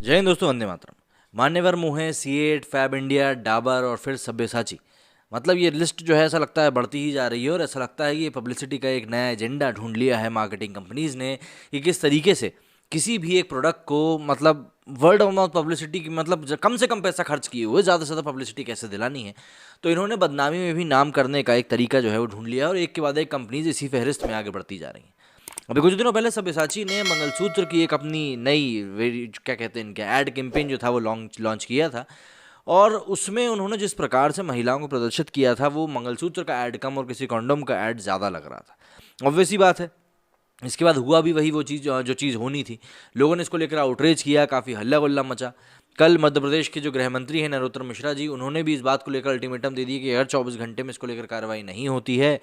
जय हिंद दोस्तों, वंदे मातरम। मान्यवर मुंह है सीएट, फैब इंडिया, डाबर और फिर सब्यसाची। मतलब ये लिस्ट जो है ऐसा लगता है बढ़ती ही जा रही है और ऐसा लगता है कि ये पब्लिसिटी का एक नया एजेंडा ढूंढ लिया है मार्केटिंग कंपनीज ने कि किस तरीके से किसी भी एक प्रोडक्ट को मतलब वर्ड ऑफ माउथ पब्लिसिटी की मतलब कम से कम पैसा खर्च किए हुए ज़्यादा से ज़्यादा पब्लिसिटी कैसे दिलानी है। तो इन्होंने बदनामी में भी नाम करने का एक तरीका जो है वो ढूंढ लिया और एक के बाद एक कंपनीज इसी फहरिस्त में आगे बढ़ती जा रही हैं। अभी कुछ दिनों पहले सब्यसाची ने मंगलसूत्र की एक अपनी नई क्या कहते हैं इनके ऐड कैंपेन जो था वो लॉन्च लॉन्च किया था। और उसमें उन्होंने जिस प्रकार से महिलाओं को प्रदर्शित किया था वो मंगलसूत्र का ऐड कम और किसी कॉन्डोम का ऐड ज़्यादा लग रहा था। ऑब्वियस ही बात है। इसके बाद हुआ भी वही वो चीज़ जो चीज़ होनी थी। लोगों ने इसको लेकर आउटरीच किया, काफ़ी हल्ला गुल्ला मचा। कल मध्य प्रदेश के जो गृह मंत्री हैं नरोत्तम मिश्रा जी, उन्होंने भी इस बात को लेकर अल्टीमेटम दे दिया कि अगर 24 घंटे में इसको लेकर कार्रवाई नहीं होती है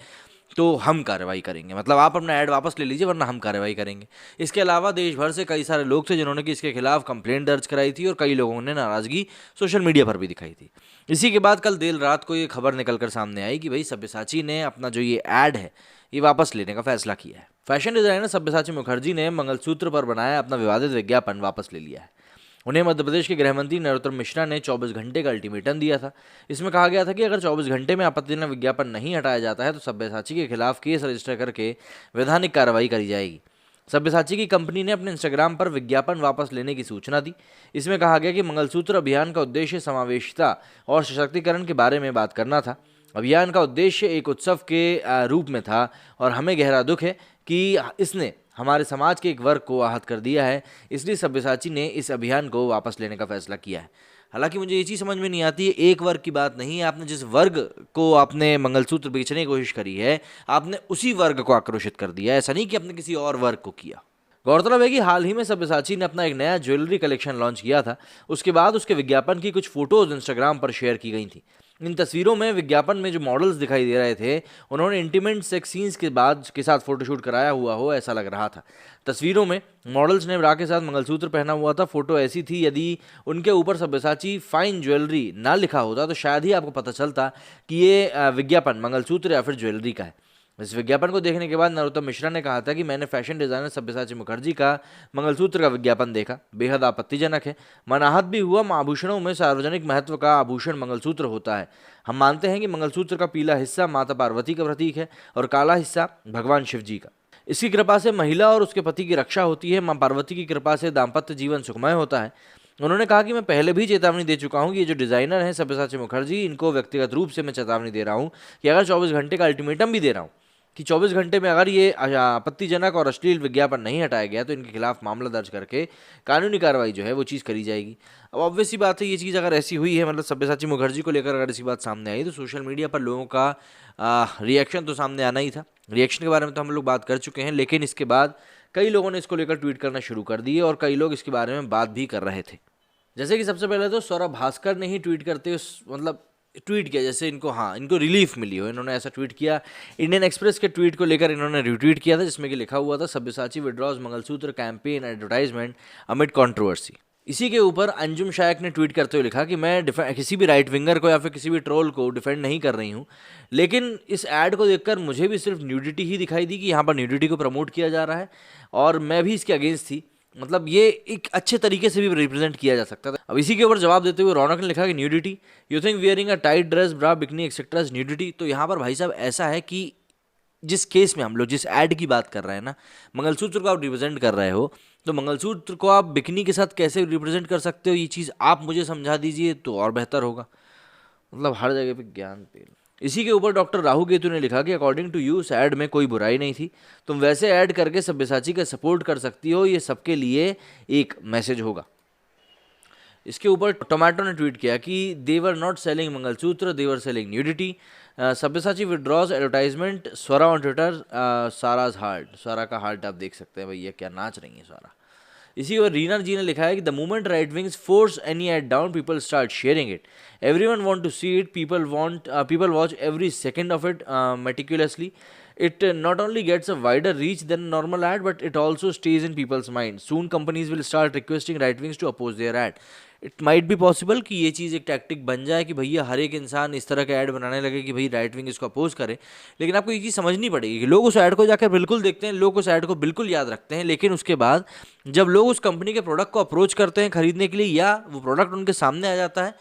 तो हम कार्रवाई करेंगे। मतलब आप अपना ऐड वापस ले लीजिए वरना हम कार्रवाई करेंगे। इसके अलावा देश भर से कई सारे लोग थे जिन्होंने कि इसके खिलाफ कंप्लेंट दर्ज कराई थी और कई लोगों ने नाराज़गी सोशल मीडिया पर भी दिखाई थी। इसी के बाद कल देर रात को ये खबर निकल कर सामने आई कि भाई सब्यसाची ने अपना जो ये ऐड है ये वापस लेने का फैसला किया है। फैशन डिजाइनर सब्यसाची मुखर्जी ने मंगलसूत्र पर बनाया अपना विवादित विज्ञापन वापस ले लिया है। उन्हें मध्य प्रदेश के गृह मंत्री नरोत्तम मिश्रा ने 24 घंटे का अल्टीमेटम दिया था। इसमें कहा गया था कि अगर 24 घंटे में आपत्तिजनक विज्ञापन नहीं हटाया जाता है तो सब्यसाची के खिलाफ केस रजिस्टर करके वैधानिक कार्रवाई करी जाएगी। सब्यसाची की कंपनी ने अपने इंस्टाग्राम पर विज्ञापन वापस लेने की सूचना दी। इसमें कहा गया कि मंगलसूत्र अभियान का उद्देश्य समावेशिता और सशक्तिकरण के बारे में बात करना था। अभियान का उद्देश्य एक उत्सव के रूप में था और हमें गहरा दुख है कि इसने हमारे समाज के एक वर्ग को आहत कर दिया है, इसलिए सब्यसाची ने इस अभियान को वापस लेने का फैसला किया है। हालांकि मुझे ये चीज़ समझ में नहीं आती है, एक वर्ग की बात नहीं है, आपने जिस वर्ग को आपने मंगलसूत्र बेचने की कोशिश करी है आपने उसी वर्ग को आक्रोशित कर दिया है, ऐसा नहीं कि आपने किसी और वर्ग को किया। गौरतलब है कि हाल ही में सब्यसाची ने अपना एक नया ज्वेलरी कलेक्शन लॉन्च किया था। उसके बाद उसके विज्ञापन की कुछ फोटोज इंस्टाग्राम पर शेयर की गई थी। इन तस्वीरों में विज्ञापन में जो मॉडल्स दिखाई दे रहे थे उन्होंने इंटीमेट सेक्स सीन्स के साथ फोटोशूट कराया हुआ हो ऐसा लग रहा था। तस्वीरों में मॉडल्स ने ब्रा के साथ मंगलसूत्र पहना हुआ था। फोटो ऐसी थी, यदि उनके ऊपर सब्यसाची फाइन ज्वेलरी ना लिखा होता तो शायद ही आपको पता चलता कि ये विज्ञापन मंगलसूत्र या फिर ज्वेलरी का है। इस विज्ञापन को देखने के बाद नरोत्तम मिश्रा ने कहा था कि मैंने फैशन डिजाइनर सब्यसाची मुखर्जी का मंगलसूत्र का विज्ञापन देखा, बेहद आपत्तिजनक है। मनाहत भी हुआ। आभूषणों में सार्वजनिक महत्व का आभूषण मंगलसूत्र होता है। हम मानते हैं कि मंगलसूत्र का पीला हिस्सा माता पार्वती का प्रतीक है और काला हिस्सा भगवान शिव जी का। इसकी कृपा से महिला और उसके पति की रक्षा होती है। मां पार्वती की कृपा से दाम्पत्य जीवन सुखमय होता है। उन्होंने कहा कि मैं पहले भी चेतावनी दे चुका हूं कि ये जो डिजाइनर हैं सब्यसाची मुखर्जी, इनको व्यक्तिगत रूप से मैं चेतावनी दे रहा हूं कि अगर 24 घंटे का अल्टीमेटम भी दे रहा हूं कि 24 घंटे में अगर ये आपत्तिजनक और अश्लील विज्ञापन नहीं हटाया गया तो इनके खिलाफ मामला दर्ज करके कानूनी कार्रवाई जो है वो चीज़ करी जाएगी। अब ऑब्वियस सी बात है, ये चीज़ अगर ऐसी हुई है मतलब सब्यसाची मुखर्जी को लेकर अगर ऐसी बात सामने आई तो सोशल मीडिया पर लोगों का रिएक्शन तो सामने आना ही था। रिएक्शन के बारे में तो हम लोग बात कर चुके हैं, लेकिन इसके बाद कई लोगों ने इसको लेकर ट्वीट करना शुरू कर दिए और कई लोग इसके बारे में बात भी कर रहे थे। जैसे कि सबसे पहले तो सौरभ भास्कर ने ही ट्वीट करते मतलब ट्वीट किया जैसे इनको रिलीफ मिली हो, इन्होंने ऐसा ट्वीट किया। इंडियन एक्सप्रेस के ट्वीट को लेकर इन्होंने रिट्वीट किया था जिसमें कि लिखा हुआ था Sabyasachi withdraws mangalsutra campaign advertisement amid controversy. इसी के ऊपर अंजुम शायक ने ट्वीट करते हुए लिखा कि मैं किसी भी राइट विंगर को या फिर किसी भी ट्रोल को डिफेंड नहीं कर रही हूँ, लेकिन इस ऐड को देखकर मुझे भी सिर्फ न्यूडिटी ही दिखाई दी कि यहाँ पर न्यूडिटी को प्रमोट किया जा रहा है और मैं भी इसके अगेंस्ट थी। मतलब ये एक अच्छे तरीके से भी रिप्रेजेंट किया जा सकता था। अब इसी के ऊपर जवाब देते हुए रौनक ने लिखा कि nudity, you think wearing a tight dress bra bikini etcetera is nudity. तो यहाँ पर भाई साहब ऐसा है कि जिस केस में हम लोग जिस ऐड की बात कर रहे हैं ना, मंगलसूत्र को आप रिप्रेजेंट कर रहे हो, तो मंगलसूत्र को आप बिकनी के साथ कैसे रिप्रेजेंट कर सकते हो, ये चीज़ आप मुझे समझा दीजिए तो और बेहतर होगा। मतलब हर जगह पे ज्ञान पेल। इसी के ऊपर डॉक्टर राहु केतु ने लिखा कि अकॉर्डिंग टू यू इस ऐड में कोई बुराई नहीं थी, तुम वैसे ऐड करके सब्यसाची का सपोर्ट कर सकती हो, ये सबके लिए एक मैसेज होगा। इसके ऊपर टोमेटो ने ट्वीट किया कि they were not selling mangalsutra, they were selling nudity. Sabyasachi withdraws advertisement. Swara on Twitter, साराज हार्ट, स्वरा का हार्ट आप देख सकते हैं भैया क्या नाच रही है स्वरा। इसी और रीना जी ने लिखा है कि the moment right wings force any ad down people start sharing it, everyone want to see it, people watch every second of it meticulously. It not only gets a wider reach than a normal ad, but it also stays in people's minds. Soon companies will start requesting right wings to oppose their ad. It might be possible कि ये चीज़ एक tactic बन जाए कि भैया हर एक इंसान इस तरह का ऐड बनाने लगे कि भाई राइट विंग इसको अपोज करे। लेकिन आपको ये चीज़ समझनी पड़ेगी कि लोग उस ऐड को जाकर बिल्कुल देखते हैं, लोग उस ऐड को बिल्कुल याद रखते हैं, लेकिन उसके बाद जब लोग उस कंपनी के प्रोडक्ट को अप्रोच करते हैं खरीदने के लिए या वो प्रोडक्ट उनके सामने आ जाता है,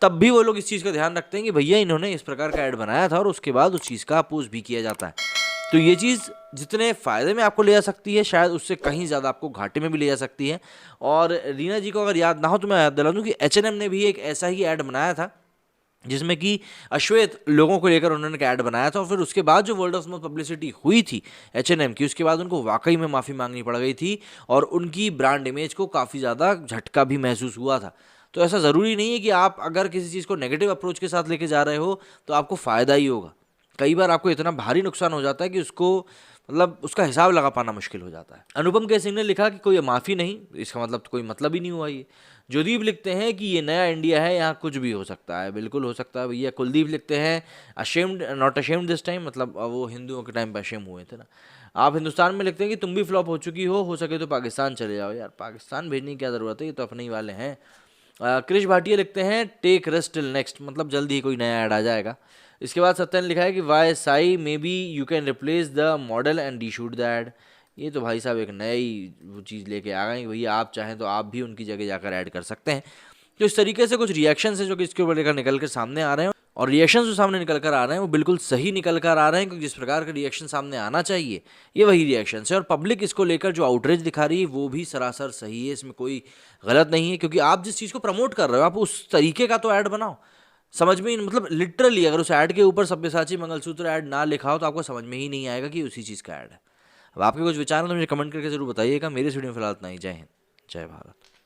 तब भी वो लोग इस चीज़ का ध्यान रखते हैं कि भैया इन्होंने इस प्रकार का ऐड बनाया था, और उसके बाद उस चीज़ का अपोज भी किया जाता है। तो ये चीज़ जितने फ़ायदे में आपको ले जा सकती है, शायद उससे कहीं ज़्यादा आपको घाटे में भी ले जा सकती है। और रीना जी को अगर याद ना हो तो मैं याद दिला दूँ कि H&M ने भी एक ऐसा ही ऐड बनाया था, जिसमें कि अश्वेत लोगों को लेकर उन्होंने एक ऐड बनाया था, और फिर उसके बाद जो वर्ल्ड ऑफ माउथ पब्लिसिटी हुई थी H&M की, उसके बाद उनको वाकई में माफ़ी मांगनी पड़ गई थी, और उनकी ब्रांड इमेज को काफ़ी ज़्यादा झटका भी महसूस हुआ था। तो ऐसा ज़रूरी नहीं है कि आप अगर किसी चीज़ को नेगेटिव अप्रोच के साथ लेके जा रहे हो तो आपको फ़ायदा ही होगा। कई बार आपको इतना भारी नुकसान हो जाता है कि उसको मतलब उसका हिसाब लगा पाना मुश्किल हो जाता है। अनुपम के सिंह ने लिखा कि कोई माफ़ी नहीं, इसका मतलब तो कोई मतलब ही नहीं हुआ ये। जोदीप लिखते हैं कि ये नया इंडिया है, यहाँ कुछ भी हो सकता है। बिल्कुल हो सकता है भैया। कुलदीप लिखते हैं ashamed not ashamed this time, मतलब वो हिंदुओं के टाइम पे अशेम हुए थे ना। आप हिंदुस्तान में लिखते हैं कि तुम भी फ्लॉप हो चुकी हो सके तो पाकिस्तान चले जाओ। यार पाकिस्तान भेजने की क्या ज़रूरत है, ये तो अपने ही वाले हैं। क्रिश भाटिया लिखते हैं टेक रेस्ट टिल नेक्स्ट, मतलब जल्दी ही कोई नया ऐड आ जाएगा। इसके बाद सत्या ने लिखा है कि why sigh maybe you can replace the model and the shoot the ad. ये तो भाई साहब एक नई वो चीज़ लेके आ गए कि भैया आप चाहें तो आप भी उनकी जगह जाकर ऐड कर सकते हैं। तो इस तरीके से कुछ रिएक्शन है जो कि इसके ऊपर लेकर निकल कर सामने आ रहे हैं, और रिएक्शन जो सामने निकल कर आ रहे हैं वो बिल्कुल सही निकल कर आ रहे हैं, क्योंकि जिस प्रकार का रिएक्शन सामने आना चाहिए ये वही रिएक्शन है। और पब्लिक इसको लेकर जो आउटरीच दिखा रही है वो भी सरासर सही है, इसमें कोई गलत नहीं है, क्योंकि आप जिस चीज़ को प्रमोट कर रहे हो आप उस तरीके का तो ऐड बनाओ। समझ में ही मतलब लिटरली अगर उस ऐड के ऊपर सब्यसाची मंगलसूत्र ऐड ना लिखा हो तो आपको समझ में ही नहीं आएगा कि उसी चीज़ का ऐड है। अब आपके कुछ विचार हैं तो मुझे कमेंट करके जरूर बताइएगा। मेरे वीडियो में फिलहाल इतना ही। जय हिंद, जय भारत।